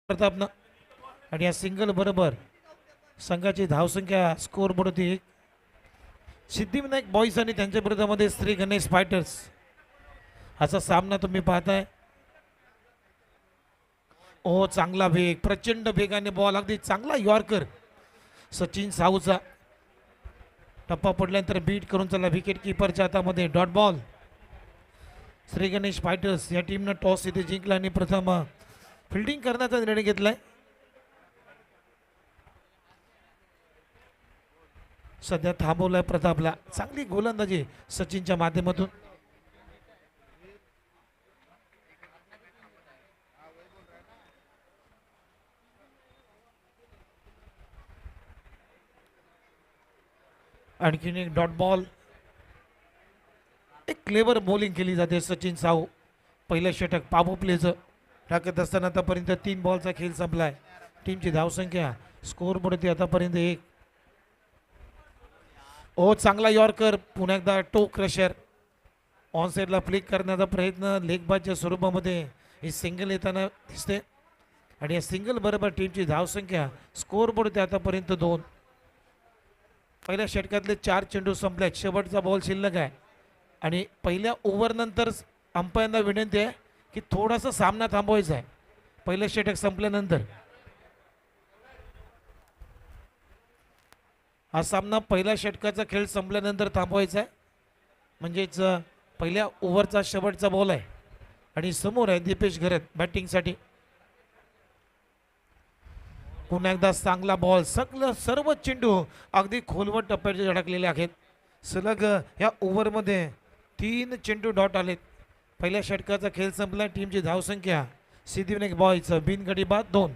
प्रतापनं आणि या सिंगल बरोबर संघाची धावसंख्या स्कोर बोर्डवरती एक. सिद्धिविनायक बॉईज आणि त्यांच्या विरोधामध्ये श्री गणेश फायटर्स असा सामना तुम्ही पाहताय. ओ चांगला वेग, प्रचंड वेगाने बॉल, अगदी चांगला यॉर्कर सचिन साऊचा. टप्पा पडल्यानंतर बीट करून चला विकेट किपरच्या हातामध्ये dot ball. Shri Ganesh fighters या टीमनं टॉस इथे जिंकला आणि प्रथम फिल्डिंग करण्याचा निर्णय घेतलाय. सध्या थांबवलाय प्रतापला. चांगली गोलंदाजी सचिनच्या माध्यमातून. आणखीन एक डॉट बॉल. एक क्लेवर बॉलिंग केली जाते सचिन साऊ. पहिलं षटक पाबू प्लेचं टाकत असताना आतापर्यंत 3 बॉलचा खेळ संपलाय. टीमची धावसंख्या स्कोर बोर्डवरती आतापर्यंत 1. ओ चांगला यॉर्कर, पुन्हा एकदा टो क्रशर. ऑन साईडला फ्लिक करण्याचा प्रयत्न लेगबाजच्या स्वरूपामध्ये ही सिंगल येताना दिसते आणि या सिंगल बरोबर टीमची धावसंख्या स्कोर बोर्डवरती आतापर्यंत 2. पहिल्या षटकातले 4 चेंडू संपल्यात. शेवटचा बॉल शिल्लक आहे आणि पहिल्या ओव्हरनंतर अंपायरना विनंती आहे की थोडासा सामना थांबवायचा आहे पहिलं षटक संपल्यानंतर. हा सामना पहिल्या षटकाचा खेळ संपल्यानंतर थांबवायचा आहे. म्हणजेच पहिल्या ओव्हरचा शेवटचा बॉल आहे आणि समोर आहे दीपेश घरत बॅटिंगसाठी. पुन्हा एकदा चांगला बॉल. सर्व चेंडू अगदी खोलवर टप्प्यात अडकलेले आहेत. सलग या ओव्हरमध्ये 3 चेंडू डॉट आलेत. पहिल्या षटकाचा खेळ संपला. टीमची धावसंख्या सिद्धिविनायक बॉयज बिनगडी बाद 2.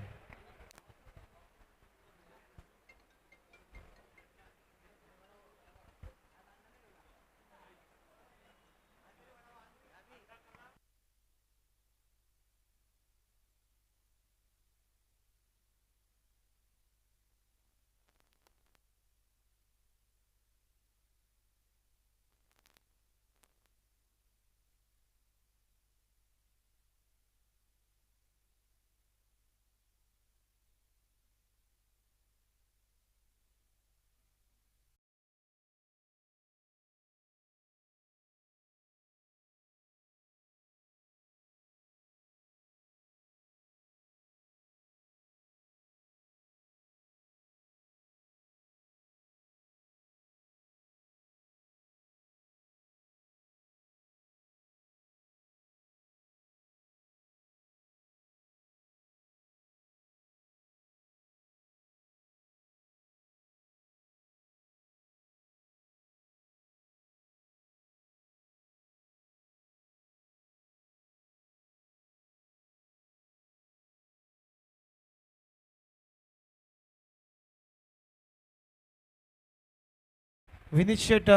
विनीत शेट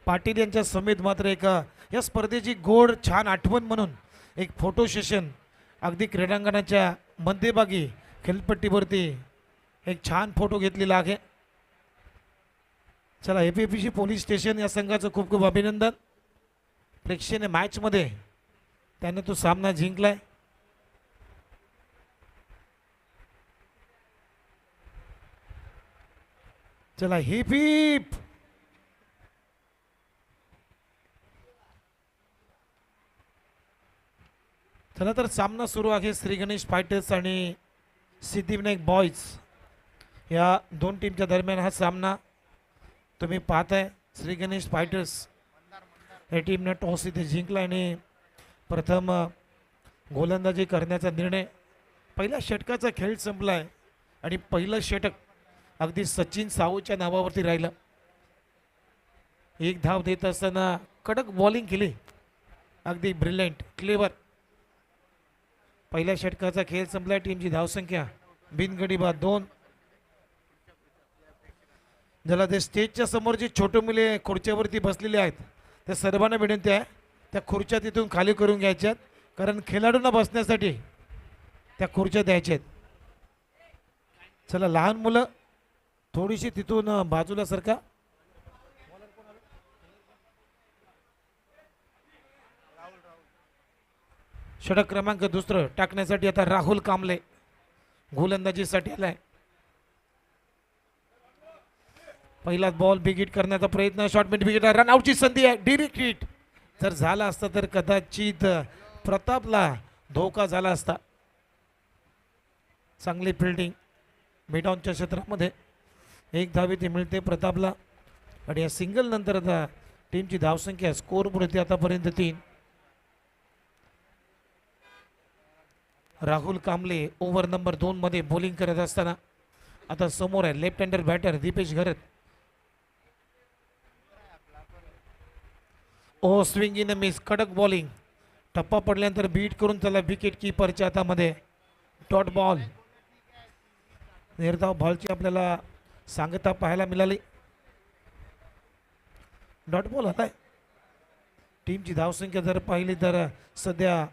पाटील यांच्या समेत मात्र या स्पर्धेची गोड छान आठवण म्हणून एक फोटो सेशन अगदी क्रीडांगणाच्या मध्यभागी खेळपट्टीवरती एक छान फोटो घेतलेला आहे. चला एपीएफसी पोलीस स्टेशन या संघाचं खूप खूप अभिनंदन. प्रेक्षणीय मॅचमध्ये त्याने तो सामना जिंकलाय. चला हिप हिप. चला तर सामना सुरू आहे श्री गणेश फायटर्स आणि सिद्धिविनायक बॉयज या 2 टीमच्या दरम्यान हा सामना तुम्ही पाहताय. श्री गणेश फायटर्स या टीमने टॉस इथे जिंकला आणि प्रथम गोलंदाजी करण्याचा निर्णय. पहिल्या षटकाचा खेळ संपलाय आणि पहिलं षटक अगदी सचिन साऊच्या नावावरती राहिलं. 1 धाव देत असताना कडक बॉलिंग केली, अगदी ब्रिलियंट क्लेवर. पहिल्या षटकाचा खेळ संपला. टीमची धावसंख्या बिनगडी बाद 2. ज्याला ते स्टेजच्या समोर जी छोटे मुले खुर्च्यावरती बसलेले आहेत त्या सर्वांना विनंती आहे त्या खुर्च्या तिथून खाली करून घ्यायच्यात, कारण खेळाडूंना बसण्यासाठी त्या खुर्च्या द्यायच्यात. चला लहान मुलं थोडीशी तिथून बाजूला सरका. षटक क्रमांक 2 टाकण्यासाठी आता राहुल कांबळे गोलंदाजीसाठी आलाय. पहिलाच बॉल बिग हिट करण्याचा प्रयत्न, शॉर्ट मिड बिग हिट, रनआउटची संधी आहे, डिरेक्ट हिट. जर झाला असता तर कदाचित प्रतापला धोका झाला असता. चांगली फिल्डिंग मिडॉनच्या क्षेत्रामध्ये, एक धाव इथे मिळते प्रतापला. आणि या सिंगल नंतर आता टीमची धावसंख्या स्कोर पुढे आतापर्यंत 3. राहुल कांबळे ओव्हर नंबर 2 मध्ये बॉलिंग करत असताना आता समोर आहे left hander batter Dipesh Gharat. Oh swing in miss, कडक बॉलिंग. टप्पा पडल्यानंतर बीट करून त्याला विकेट किपरच्या हातामध्ये डॉट बॉल. निर्धाव बॉलची आपल्याला सांगता पाहायला मिळाली. डॉट बॉल आलाय. टीमची धावसंख्या जर पाहिली तर सध्या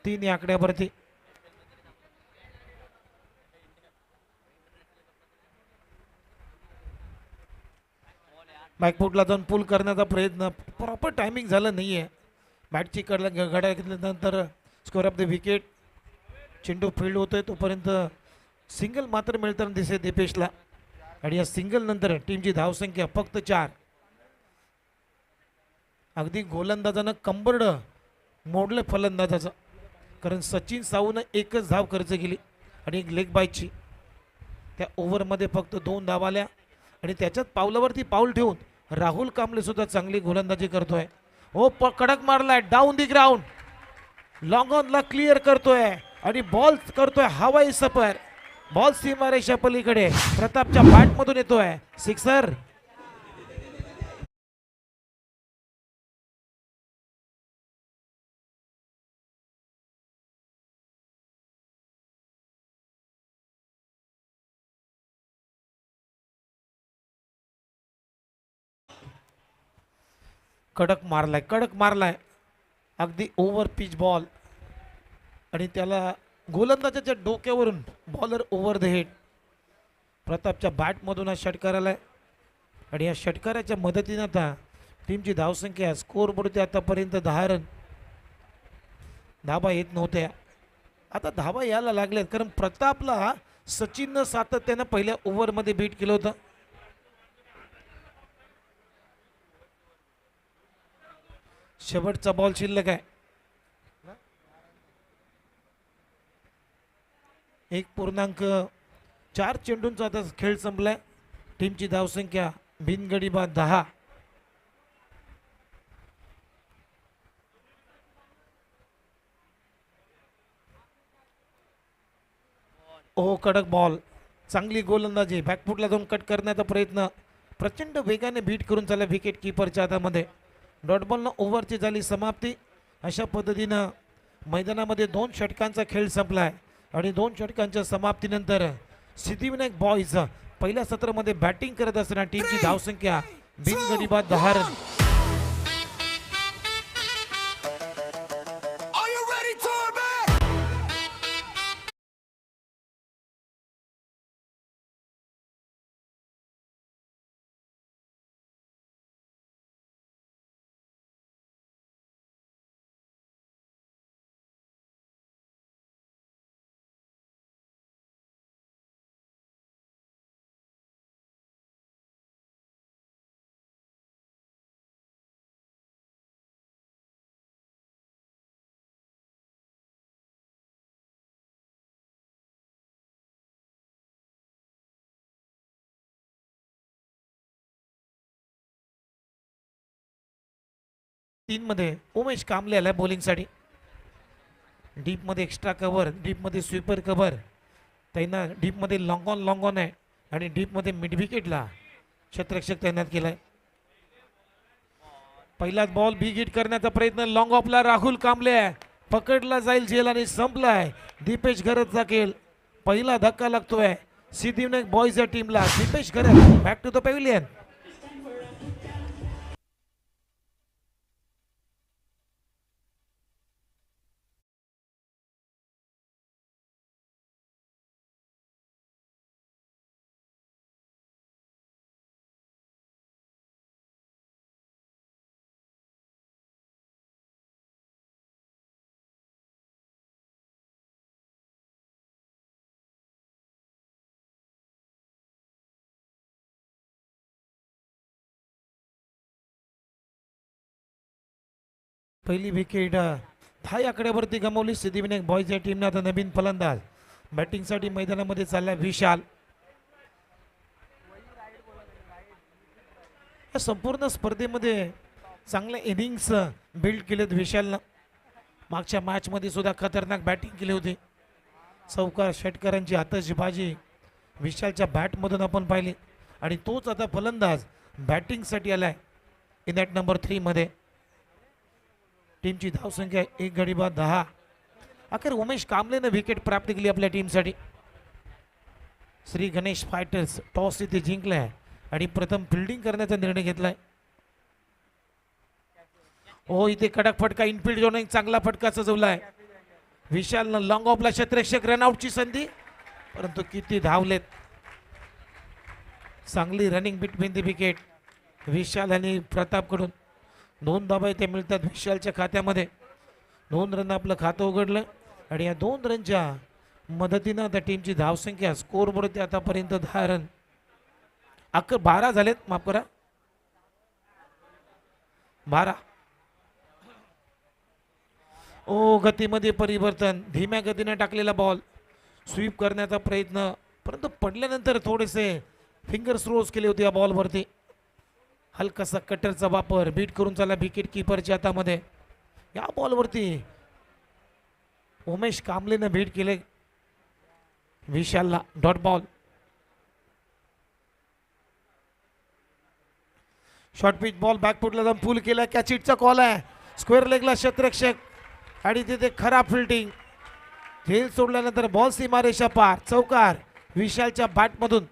3 या आकड्यावरती. बॅकफुटला जाऊन पुल करण्याचा प्रयत्न, प्रॉपर टायमिंग झालं नाहीये. बॅटची घड्याळ घेतल्यानंतर स्कोर ऑफ द विकेट. चेंडू फील्ड होतोय तोपर्यंत सिंगल मात्र मिळताना दिसे दीपेशला. आणि या सिंगल नंतर टीमची धावसंख्या फक्त 4. अगदी गोलंदाजानं कंबरड मोडलं फलंदाजाचं, कारण सचिन साहूनं एकच धाव खर्च केली आणि एक लेग बायची. त्या ओव्हरमध्ये फक्त 2 धावा आल्या. आणि त्याच्यात पावलावरती पाऊल ठेवून राहुल कांबळे सुद्धा चांगली गोलंदाजी करतोय. हो कडक मारलाय डाऊन दी ग्राउंड, लॉंग ऑनला क्लिअर करतोय आणि बॉल करतोय हवाई सफर. बॉल सीमारेषा पलीकडे प्रतापच्या बॅटमधून येतोय, सिक्सर. कडक मारलाय अगदी ओव्हर पिच बॉल. आणि त्याला गोलंदाजाच्या डोक्यावरून बॉलर ओव्हर द हेड. प्रतापच्या बॅटमधून हा षटकार आलाय. आणि या षटकाराच्या मदतीने आता टीमची धावसंख्या स्कोर बोर्डची आतापर्यंत 10 रन. धाबा येत नव्हत्या, आता धाबा यायला लागल्यात, कारण प्रतापला सचिननं सातत्यानं पहिल्या ओव्हरमध्ये बीट केलं होतं. शेवटचा बॉल शिल्लक आहे. 1.4 चेंडूंचा आता खेळ संपलाय. टीमची धावसंख्या बिनगडी बाद 10. ओ कडक बॉल, चांगली गोलंदाजी. बॅकफुटला जाऊन कट करण्याचा प्रयत्न, प्रचंड वेगाने बीट करून चालला विकेट किपरच्या हातामध्ये. डॉट बॉलनं ओव्हरची झाली समाप्ती. अशा पद्धतीनं मैदानामध्ये 2 षटकांचा खेळ संपलाय. आणि 2 षटकांच्या समाप्तीनंतर सिद्धिविनायक बॉयज पहिल्या सत्रामध्ये बॅटिंग करत असताना टीमची धावसंख्या बिनगडी बाद 10 रन. तीन मध्ये उमेश कांबळे आलाय बॉलिंगसाठी. डीपमध्ये एक्स्ट्रा कव्हर, डीपमध्ये स्वीपर कव्हर. त्यांना डीपमध्ये लॉंग ऑन आहे आणि डीपमध्ये मिड विकेटला क्षेत्ररक्षक तैनात केलाय. पहिलाच बॉल बिग हिट करण्याचा प्रयत्न, लॉंग ऑफला राहुल कांबळे पकडला जाईल झेल आणि संपलाय. दीपेश घरतचा खेळ. पहिला धक्का लागतोय सिद्धिविनायक बॉयज या टीमला. दीपेश घरत बॅक टू द पॅव्हिलियन. पहिली विकेट 10 आकड्यावरती गमावली सिद्धिविनायक बॉयज या टीमने. आता नवीन फलंदाज बॅटिंगसाठी मैदानामध्ये चालला विशाल. या संपूर्ण स्पर्धेमध्ये चांगले इनिंग्स बिल्ड केलेत विशालनं. मागच्या मॅचमध्ये सुद्धा खतरनाक बॅटिंग केली होती. चौकार षटकारांची आतषबाजी विशालच्या बॅटमधून आपण पाहिली आणि तोच आता फलंदाज बॅटिंगसाठी आलाय इन ॲट नंबर 3 मध्ये. टीमची धावसंख्या 1 गडी बाद 10. अखेर उमेश कांबलेनं विकेट प्राप्त केली आपल्या टीमसाठी. श्री गणेश फायटर्स टॉस इथे जिंकलाय आणि प्रथम फिल्डिंग करण्याचा निर्णय घेतलाय. हो इथे कडक फटका इनफिल्ड जोन एक चांगला फटका सजवलाय विशालनं. लॉंग ऑफला क्षेत्ररक्षक रनआउटची संधी परंतु किती धावलेत. चांगली रनिंग बिटवीन द विकेट विशाल आणि प्रताप कडून. 2 धावा इथे मिळतात विशालच्या खात्यामध्ये. 2 रन आपलं खातं उघडलं आणि या 2 रनच्या मदतीनं आता टीमची धावसंख्या स्कोर बोर्ड आतापर्यंत 10 रन 12 झालेत. माफ करा 12. ओ गतीमध्ये परिवर्तन. धीम्या गतीने टाकलेला बॉल स्वीप करण्याचा प्रयत्न परंतु पडल्यानंतर थोडेसे फिंगर थ्रोज केले होते या बॉलवरती. हलकासा कटरचा वापर बीट करून चालला विकेट किपरच्या हातामध्ये. या बॉलवरती उमेश कांबलेनं बीट केले विशालला. Dot ball. Short pitch ball बॅकफुटला जाऊन पुल केला. कॅच हिटचा कॉल आहे. स्क्वेअर लेगला क्षेत्ररक्षक आणि तिथे खराब फिल्डिंग. झेल सोडल्यानंतर बॉल सीमारेषा पार. चौकार विशालच्या बॅटमधून.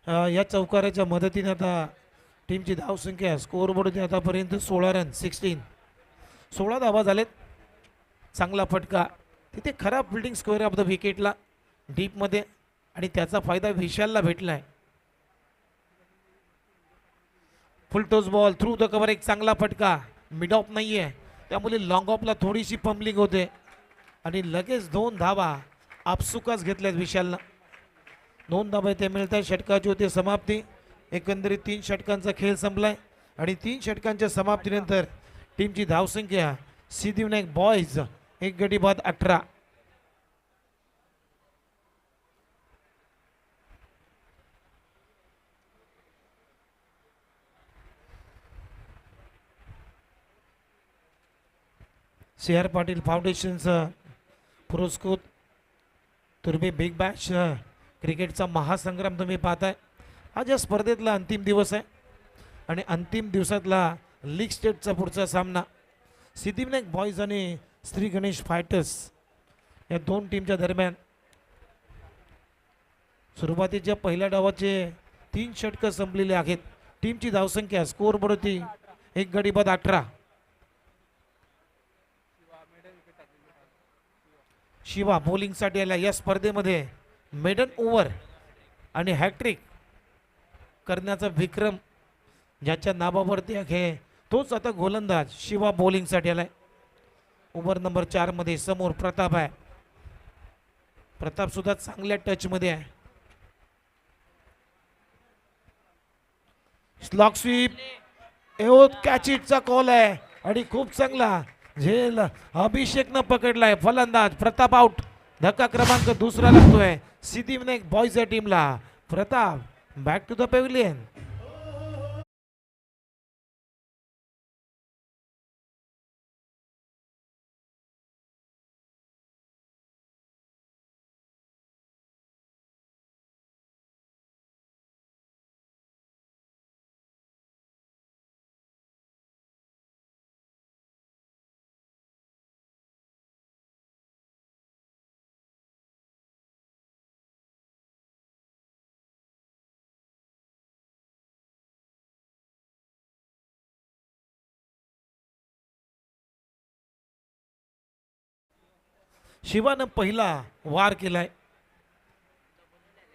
या चौकाराच्या मदतीने आता टीमची धावसंख्या स्कोर बोर्ड आतापर्यंत 16 रन 16 धावा झालेत. चांगला फटका तिथे खराब फिल्डिंग स्क्वेअर ऑफ द विकेटला डीपमध्ये आणि त्याचा फायदा विशालला भेटला आहे. फुल toss ball through the cover. एक चांगला फटका. मिड ऑफ नाही आहे त्यामुळे लॉंग ऑफला थोडीशी पंबलिंग होते आणि लगेच 2 धावा आपसुकाच घेतल्यात विशालनं. 2 धावा इथे मिळतात. षटकाची होते समाप्ती. एकंदरीत 3 षटकांचा खेळ संपलाय आणि 3 षटकांच्या समाप्तीनंतर टीमची धावसंख्या सिद्धिविनायक बॉयज 1 गडी बाद 18. CR पाटील फाउंडेशनचं पुरस्कृत तुर्बे बिग बॅश क्रिकेटचा महासंग्राम तुम्ही पाहताय. आज या स्पर्धेतला अंतिम दिवस आहे आणि अंतिम दिवसातला लीग स्टेटचा पुढचा सामना सिद्धिविनायक बॉयज आणि श्री गणेश फायटर्स या 2 टीमच्या दरम्यान. सुरुवातीच्या पहिल्या डावाचे 3 षटकं संपलेले आहेत. टीमची धावसंख्या स्कोर बोर्ड होती 1 गडी बाद 18. शिवा बॉलिंगसाठी आला. या स्पर्धेमध्ये मेडन ओव्हर आणि हॅट्रिक करण्याचा विक्रम ज्याच्या नावावरती आहे तोच आता गोलंदाज शिवा बॉलिंगसाठी आलाय. ओव्हर नंबर 4 मध्ये समोर प्रताप आहे. प्रताप सुद्धा चांगल्या टच मध्ये आहे. स्लॉग स्वीप कॅच हिटचा कॉल आहे आणि खूप चांगला झेल अभिषेकनं पकडलाय. फलंदाज प्रताप आउट. धक्का क्रमांक 2 लागतोय सिद्धिविनायक बॉयजच्या टीमला. Pratap back to the pavilion. शिवानं पहिला वार केलाय.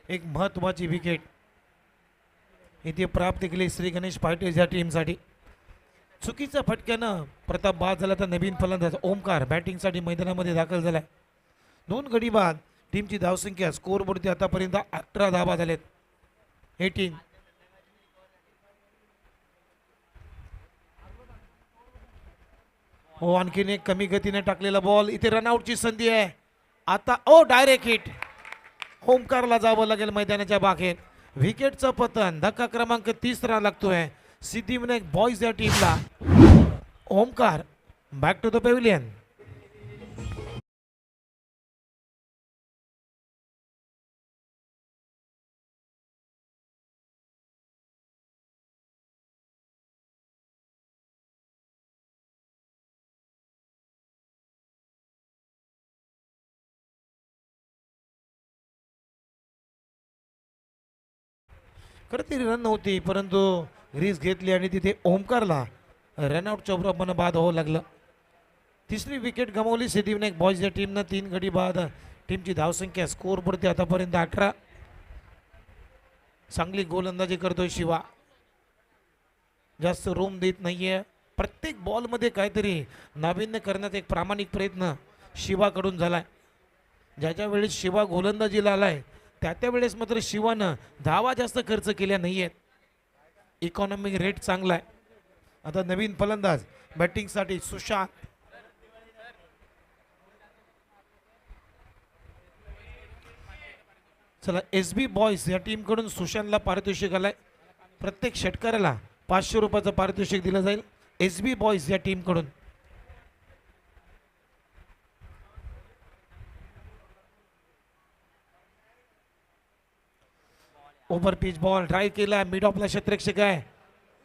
एक महत्वाची विकेट इथे प्राप्त केली श्री गणेश फायटर्स या टीमसाठी. चुकीच्या फटक्यानं प्रताप बाद झाला तर नवीन फलंदाज ओमकार बॅटिंगसाठी मैदानामध्ये दाखल झालाय. 2 गडी बाद. टीमची धावसंख्या स्कोअरवरती आतापर्यंत 18 धावा झालेत. 18. हो, आणखीन एक कमी गतीने टाकलेला बॉल. इथे रनआउटची संधी आहे. आता डायरेक्ट हिट. ओमकारला जावं लागेल मैदानाच्या बाहेर. विकेटचं पतन. धक्का क्रमांक 30 लागतोय सिद्धिविनायक बॉईज या टीमला. Omkar back to the pavilion. खरं ती रन नव्हती, परंतु रिस्क घेतली आणि तिथे ओमकारला रनआउट चौप्रमाणे बाद व्हावं लागलं. तिसरी विकेट गमावली सिद्धिविनायक बॉईज या टीमनं. 3 गडी बाद. टीमची धावसंख्या स्कोअरवरती आतापर्यंत 18. चांगली गोलंदाजी करतोय शिवा. जास्त रूम देत नाहीये. प्रत्येक बॉलमध्ये काहीतरी नाविन्य करण्याचा एक प्रामाणिक प्रयत्न शिवाकडून झालाय. ज्याच्या वेळेस शिवा गोलंदाजीला आलाय त्या वेळेस मात्र शिवानं धावा जास्त खर्च केल्या नाहीयेत. इकॉनॉमिक रेट चांगला आहे. आता नवीन फलंदाज बॅटिंगसाठी सुशांत. चला, SB बॉईज या टीमकडून सुशांतला पारितोषिक आलाय. प्रत्येक षटकाराला 500 रुपयाचं पारितोषिक दिलं जाईल SB बॉईज या टीमकडून. ओव्हर पिच बॉल ड्राईव्ह केला. मिड ऑफला क्षेत्ररक्षक आहे.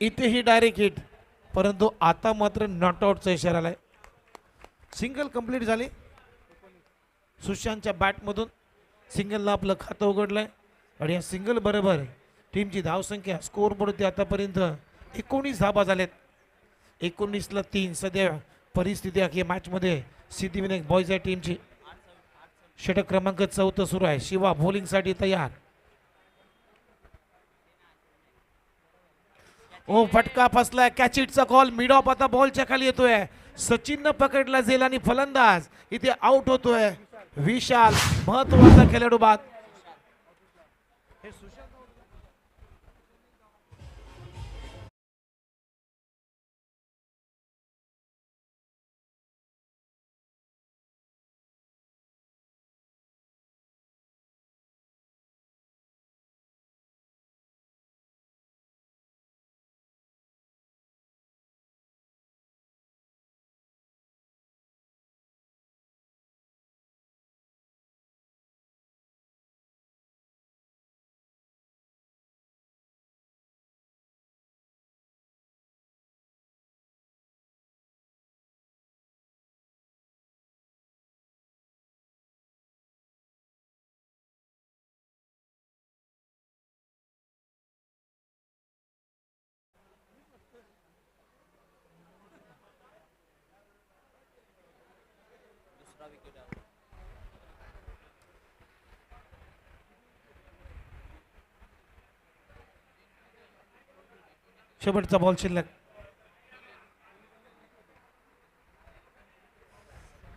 इथेही डायरेक्ट हिट, परंतु आता मात्र नॉट आउटचा इशारा आलाय. सिंगल कंप्लीट झाली सुशांतच्या बॅटमधून. सिंगलला आपलं खातं उघडलंय आणि या सिंगल बरोबर टीमची धावसंख्या स्कोअरवरती आतापर्यंत 19 धावा झालेत. 19ला 3 सध्या परिस्थिती आहे मॅचमध्ये सिद्धिविनायक बॉईज या टीमची. षटक क्रमांक 14 सुरू आहे. शिवा बॉलिंगसाठी तयार. फटका फसलाय. कॅचिटचा कॉल. मिड ऑफ आता बॉलच्या खाली येतोय. सचिननं पकडला झेल आणि फलंदाज इथे आउट होतोय. विशाल महत्वाचा खेळाडू बाद. शेवटचा बॉल शिल्लक.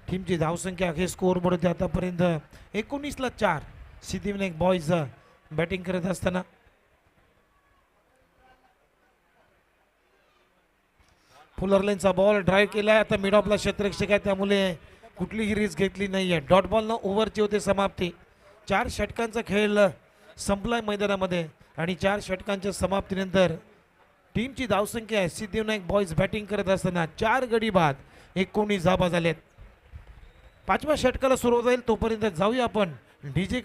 टीमची धावसंख्या हे स्कोअर बोर्ड आतापर्यंत 19ला 4. सिद्धिविनायक बॉईज बॅटिंग करत असताना फुलरलाईनचा बॉल ड्राईव्ह केलाय. आता मिड ऑफला क्षेत्ररक्षक आहे त्यामुळे कुठलीही रिस्क घेतली नाहीये. डॉट बॉलनं ओव्हरची होते समाप्ती. 4 षटकांचा खेळ संपलाय मैदानामध्ये आणि 4 षटकांच्या समाप्तीनंतर टीमची धावसंख्या आहे सिद्धिविनायक बॉईज बॅटिंग करत असताना 4 गडी बाद. 19 धावा झालेत. 5व्या षटकाला सुरुवात होईल तोपर्यंत जाऊया आपण डीजे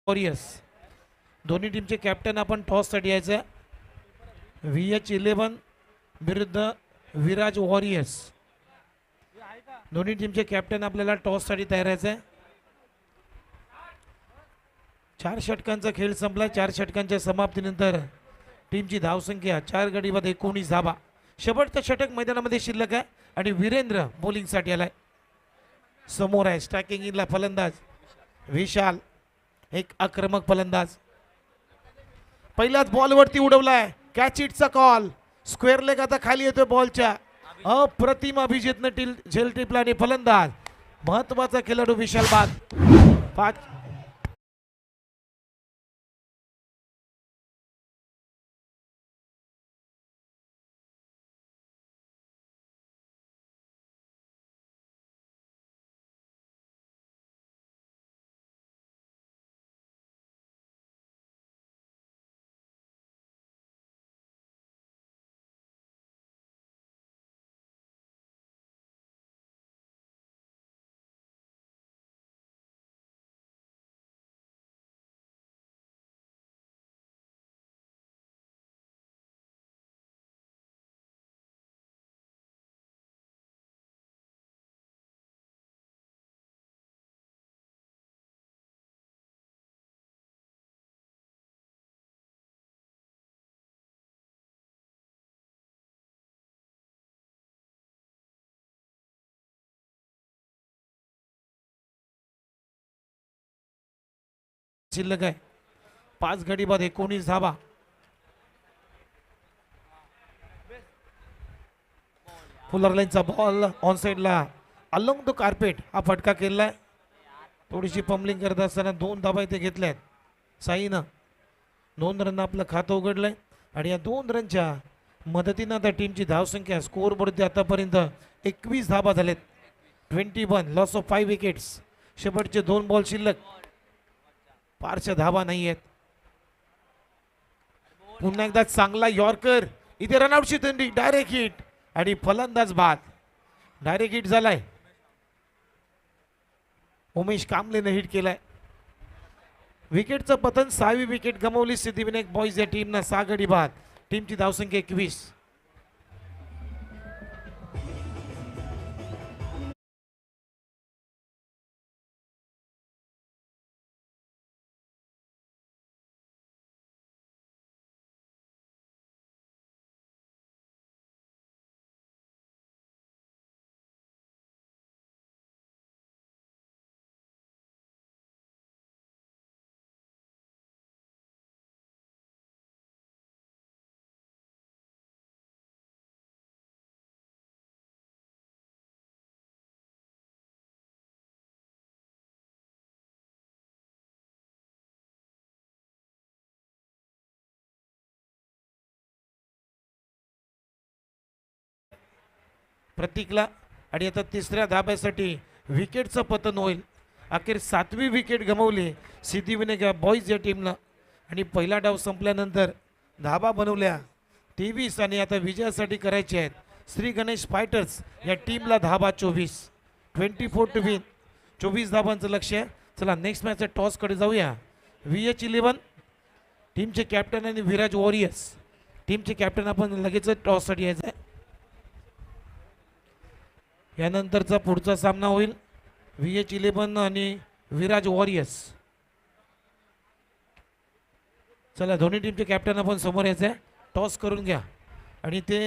वॉरियर्स. दोन्ही टीमचे कॅप्टन आपण टॉससाठी यायचं. VH11 विरुद्ध विराज वॉरियर्स. दोन्ही टीमचे कॅप्टन आपल्याला टॉससाठी तयार आहे. 4 षटकांचा खेळ संपला. 4 षटकांच्या समाप्तीनंतर टीमची धावसंख्या 4 गडी बाद 19 धाबा. शेवटचं षटक मैदानामध्ये शिल्लक आहे आणि वीरेंद्र बॉलिंगसाठी आलाय. समोर आहे स्ट्रायकिंग इनला फलंदाज विशाल, एक आक्रमक फलंदाज. पहिल्याच बॉलवरती उडवलाय. कॅच इटचा कॉल. स्क्वेअर लेग आता खाली येतोय बॉलच्या. अप्रतिम अभिजितनं झेल टिपला आणि फलंदाज महत्वाचा खेळाडू विशाल बाद. 5 शिल्लक आहे. 5 गडी बाद 19 धाबा. फुलर लाईनचा बॉल ऑन साइडला अलोंग द कार्पेट हा फटका केलाय. थोडीशी पंबलिंग करत असताना 2 धाबा इथे घेतल्यात साईनं. 2 रन आपलं खातं उघडलंय आणि या 2 रनच्या मदतीनं आता टीमची धावसंख्या स्कोअर बोर्डची आतापर्यंत 21 धाबा झालेत. 21 लॉस ऑफ 5 विकेट्स. शेवटचे 2 बॉल शिल्लक. फारशा धाबा नाही आहेत. पुन्हा एकदा चांगला यॉर्कर. इथे रनआउटची संधी. डायरेक्ट हिट आणि फलंदाज बाद. डायरेक्ट हिट झालाय. उमेश कांबलेने हिट केलाय. विकेटचं पतन. 6वी विकेट गमावली सिद्धिविनायक बॉईज या टीमनं. 6 गडी बाद. टीमची धावसंख्या 21. प्रतीकला आणि आता 3ऱ्या धाब्यासाठी विकेटचं पतन होईल. अखेर 7वी विकेट गमावली सिद्धिविनायक बॉईज या टीमला आणि पहिला डाव संपल्यानंतर धाबा बनवल्या 23 आणि आता विजयासाठी करायचे आहेत. श्री गणेश फायटर्स या टीमला धाबा 24. 24 टू विन. 24 धाबांचं लक्ष आहे. चला नेक्स्ट मॅचच्या टॉसकडे जाऊया. VH11 टीमचे कॅप्टन आणि विराज वॉरियर्स टीमचे कॅप्टन आपण लगेच टॉससाठी यायचं आहे. यानंतरचा पुढचा सामना होईल VH11 आणि विराज वॉरियर्स. चला दोन्ही टीमचे कॅप्टन आपण समोर यायचं आहे. टॉस करून घ्या आणि ते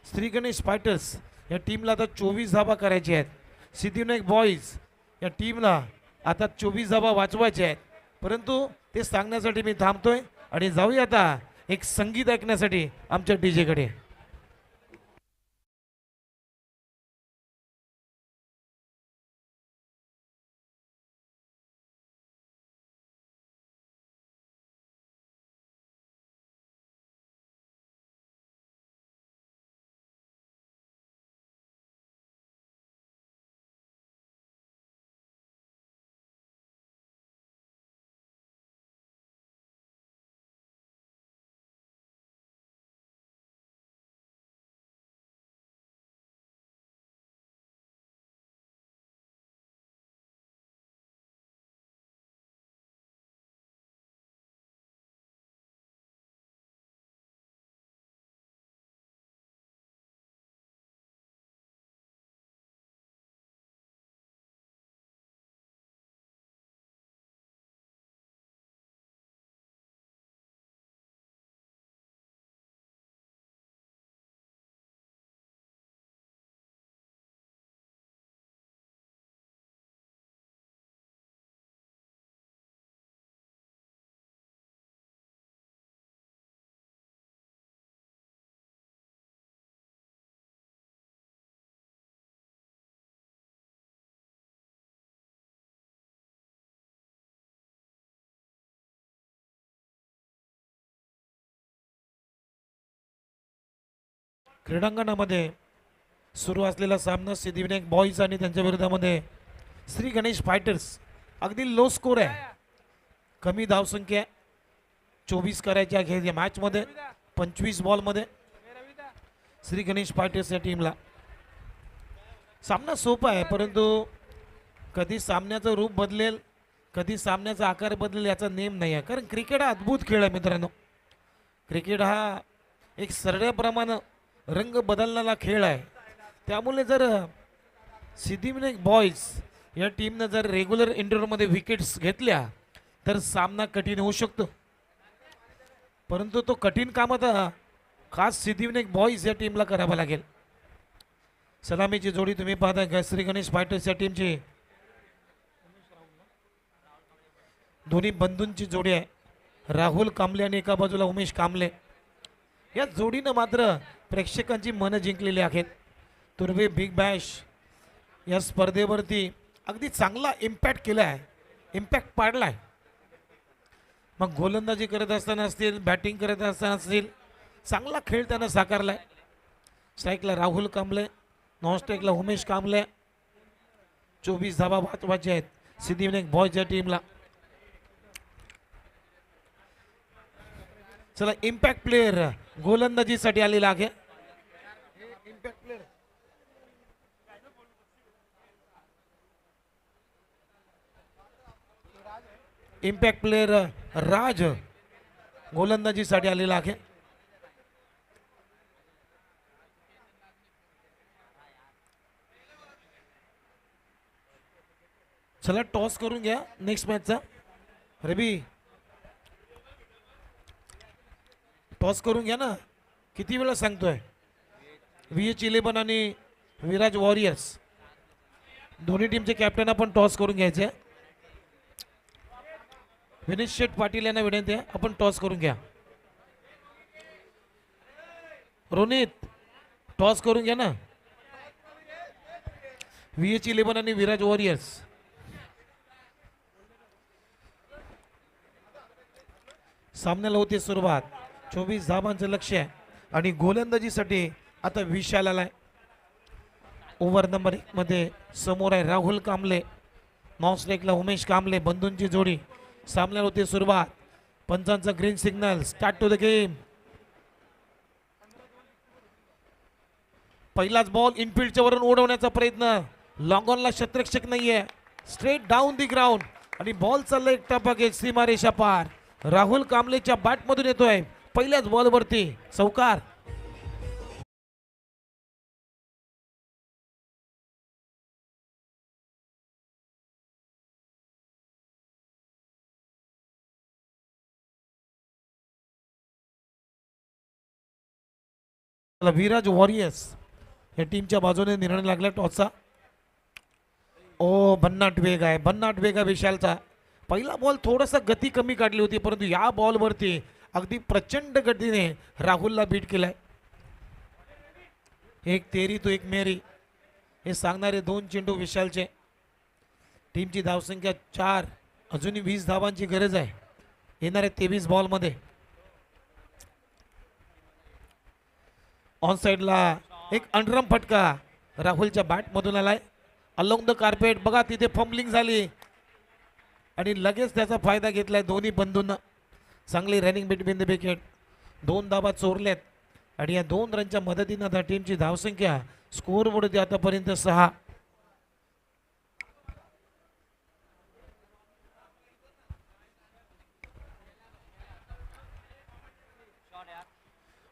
श्री गणेश फायटर्स या टीमला आता 24 धाबा करायचे आहेत. सिद्धिविनायक बॉईज या टीमला आता 24 धाबा वाचवायचे आहेत. परंतु ते सांगण्यासाठी मी थांबतोय आणि जाऊया आता एक संगीत ऐकण्यासाठी आमच्या DJ कडे. क्रीडांगणामध्ये सुरू असलेला सामना सिद्धिविनायक बॉईज आणि त्यांच्या विरोधामध्ये श्री गणेश फायटर्स. अगदी लो स्कोर आहे, कमी धावसंख्या आहे. 24 करायच्या या मॅचमध्ये 25 बॉलमध्ये श्री गणेश फायटर्स या टीमला. सामना सोपा आहे, परंतु कधी सामन्याचं रूप बदलेल, कधी सामन्याचा आकार बदलेल याचा नेम नाही आहे. कारण क्रिकेट हा अद्भुत खेळ आहे मित्रांनो. क्रिकेट हा एक सरळ्याप्रमाणे रंग बदलणारा खेळ आहे. त्यामुळे जर सिद्धिविनायक बॉईज या टीमनं जर रेग्युलर इंटरव्ह्यूमध्ये विकेट्स घेतल्या तर सामना कठीण होऊ शकतो. परंतु तो कठीण काम आता खास सिद्धिविनायक बॉईज या टीमला करावा लागेल. सलामीची जोडी तुम्ही पाहता का श्री गणेश फायटर्स या टीमची दोन्ही बंधूंची जोडी आहे. राहुल कांबळे आणि एका बाजूला उमेश कांबळे. या जोडीनं मात्र प्रेक्षकांची मनं जिंकलेली आहेत. तुर्वे बिग बॅश या स्पर्धेवरती अगदी चांगला इम्पॅक्ट केला आहे, इम्पॅक्ट पाडला आहे. मग गोलंदाजी करत असताना असतील, बॅटिंग करत असताना असतील, चांगला खेळ त्यानं साकारला आहे. स्ट्राईकला राहुल कांबळे, नॉन स्ट्राईकला उमेश कांबळे. 24 धावा वाचवायचे आहेत सिद्धिविनायक बॉयज या टीमला. चला, इम्पॅक्ट प्लेअर गोलंदाजीसाठी आलेला आहे. इम्पॅक्ट प्लेअर राज गोलंदाजीसाठी आलेला आहे. चला, टॉस करून घ्या नेक्स्ट मॅचचा. रवी, टॉस करून घ्या ना. किती वेळा सांगतोय. VH11 आणि विराज वॉरियर्स दोन्ही टीमचे कॅप्टन आपण टॉस करून घ्यायचे. विनेश शेठ पाटील यांना विनंती आहे, आपण टॉस करून घ्या. रोनित, टॉस करून घ्या ना. VH11 आणि विराज वॉरियर्स. सामन्याला होते सुरुवात. 24 धावांचं लक्ष आहे आणि गोलंदाजीसाठी आता विशाल आलाय. ओव्हर नंबर 1 मध्ये समोर आहे राहुल कांबळे, नॉन स्ट्राईकला उमेश कांबळे. बंधूंची जोडी. सामन्याला होते सुरुवात. पंचांचा green signal. Start to the game. पहिलाच बॉल इनफिल्डच्या वरून उडवण्याचा प्रयत्न. लॉंग ऑनला क्षेत्ररक्षक नाहीये. स्ट्रेट डाऊन दी ग्राउंड आणि बॉल चालला एक टप्पा सीमारेषा पार. राहुल कांबळेच्या बॅटमधून येतोय. पहिल्याच बॉलवरती चौकार. विराज वॉरियर्स या टीमच्या बाजूने निर्णय लागला टॉसचा. ओ, भन्नाट वेग आहे, भन्नाट वेग आहे विशालचा. पहिला बॉल थोडासा गती कमी काढली होती, परंतु या बॉलवरती अगदी प्रचंड गतीने राहुलला बीट केलाय. एक तेरी तो एक मेरी हे सांगणारे 2 चेंडू विशालचे. टीमची धावसंख्या 4. अजूनही 20 धावांची गरज आहे येणाऱ्या 23 बॉलमध्ये. ऑन साइडला एक अंडरम फटका राहुलच्या बॅटमधून आलाय. Along the carpet. बघा, तिथे फंबलिंग झाली आणि लगेच त्याचा फायदा घेतलाय दोन्ही बंधूंना. चांगली रनिंग बिटवीन द विकेट. 2 धावा चोरल्यात आणि या 2 रनच्या मदतीनं त्या टीमची धावसंख्या स्कोअरवरती आतापर्यंत 6.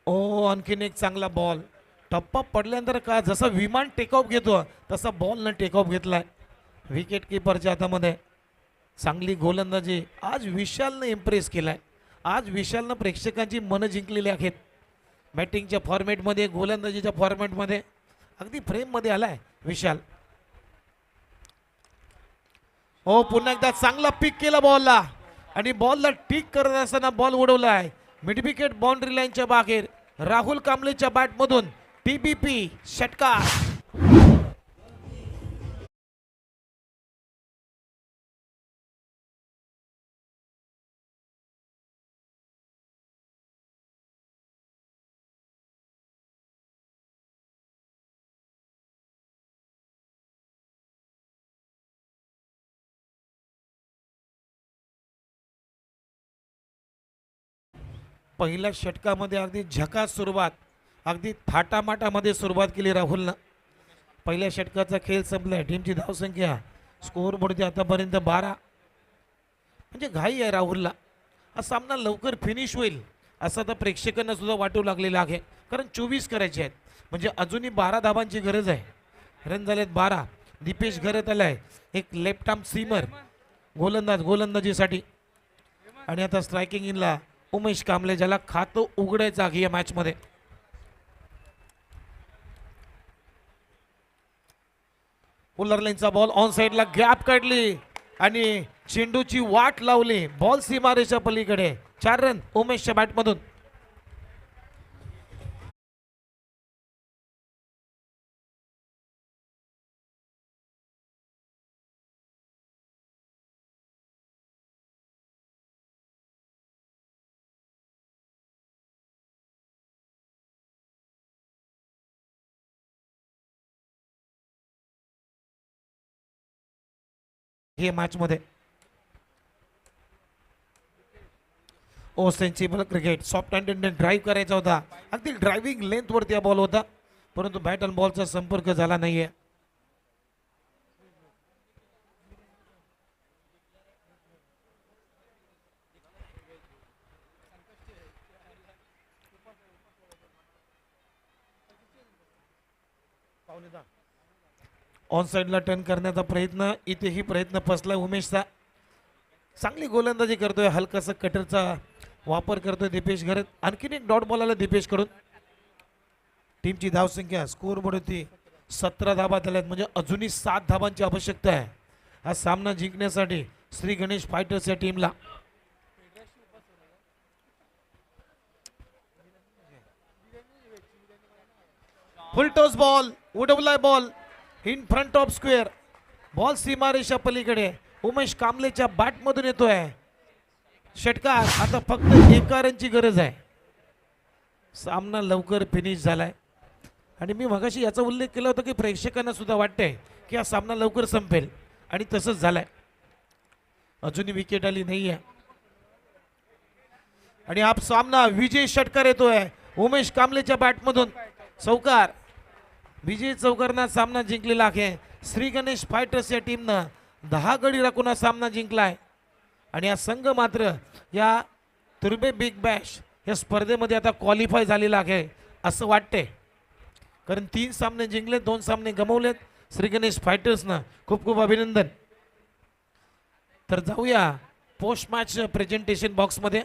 ओ, आणखीन एक चांगला बॉल. टप्पा पडल्यानंतर का जसा विमान टेकऑफ घेतो तसा बॉलनं टेकऑफ घेतलाय विकेट किपरच्या हातामध्ये. चांगली गोलंदाजी आज विशालनं इम्प्रेस केलाय. आज विशालनं प्रेक्षकांची मनं जिंकलेली आहेत. बॅटिंगच्या फॉर्मॅटमध्ये, गोलंदाजीच्या फॉर्मॅटमध्ये अगदी फ्रेममध्ये आलाय विशाल. हो, पुन्हा एकदा चांगला पिक केला बॉलला आणि बॉलला टिक करत असताना बॉल उडवलाय मिड विकेट बाउंड्री लाईनच्या बाहेर. राहुल कांबळेच्या बॅटमधून TBP षटकार. पहिल्या षटकामध्ये अगदी झकास सुरुवात, अगदी थाटामाटामध्ये सुरुवात केली राहुलनं. पहिल्या षटकाचा खेळ संपलाय. टीमची धावसंख्या स्कोअर बोर्डची आतापर्यंत 12. म्हणजे घाई आहे राहुलला, हा सामना लवकर फिनिश होईल असं आता प्रेक्षकांना सुद्धा वाटू लागलेलं आहे. कारण 24 करायचे आहेत, म्हणजे अजूनही 12 धाबांची गरज आहे. रन झालेत 12. दीपेश घरत आलाय, एक लेफ्ट आर्म सीमर गोलंदाजीसाठी. आणि आता स्ट्रायकिंग इनला उमेश कांबळे, ज्याला खातं उघडायचं आहे या मॅचमध्ये. पुलर लाईनचा बॉल ऑन साइडला गॅप काढली आणि चेंडूची वाट लावली. बॉल सीमारेषा पलीकडे. 4 रन उमेशच्या बॅटमधून. हे मॅच मध्ये sensible cricket. Soft handed drive करायचा होता, अगदी ड्रायव्हिंग लेंथ वरती हा बॉल होता, परंतु बॅट आणि बॉलचा संपर्क झाला नाहीये. ऑन साइडला टर्न करण्याचा प्रयत्न, इथेही प्रयत्न फसलाय उमेशचा. चांगली गोलंदाजी करतोय, हलकासा कटरचा वापर करतोय दीपेश घरत. आणखीन एक डॉट बॉल आला दीपेश कडून. टीमची धावसंख्या स्कोअर बोर्ड होती 17 धाबा झाल्यात, म्हणजे अजूनही 7 धाबांची आवश्यकता आहे हा सामना जिंकण्यासाठी श्री गणेश फायटर्स या टीमला. फुल टॉस बॉल, उडवलाय ball in front of square. Ball सीमारेषा पलीकडे. उमेश कांबळेच्या बॅट मधून येतोय षटकार. आता फक्त 1 रनची गरज आहे. सामना लवकर फिनिश झालाय आणि मी मगाशी याचा उल्लेख केला होता की प्रेक्षकांना सुद्धा वाटतंय की हा सामना लवकर संपेल, आणि तसंच झालाय. अजूनही विकेट आली नाहीये आणि हा सामना विजय षटकार येतोय उमेश कांबळेच्या बॅट मधून. चौकार. विजय चौकारना सामना जिंकलेला आहे. श्री गणेश फायटर्स या टीमनं 10 गडी राखून हा सामना जिंकलाय. आणि हा संघ मात्र या तुर्बे बिग बॅश या स्पर्धेमध्ये आता क्वालिफाय झालेला आहे असं वाटतंय, कारण 3 सामने जिंकलेत, 2 सामने गमावलेत श्री गणेश फायटर्सनं. खूप खूप अभिनंदन. तर जाऊया पोस्ट मॅच प्रेझेंटेशन बॉक्समध्ये.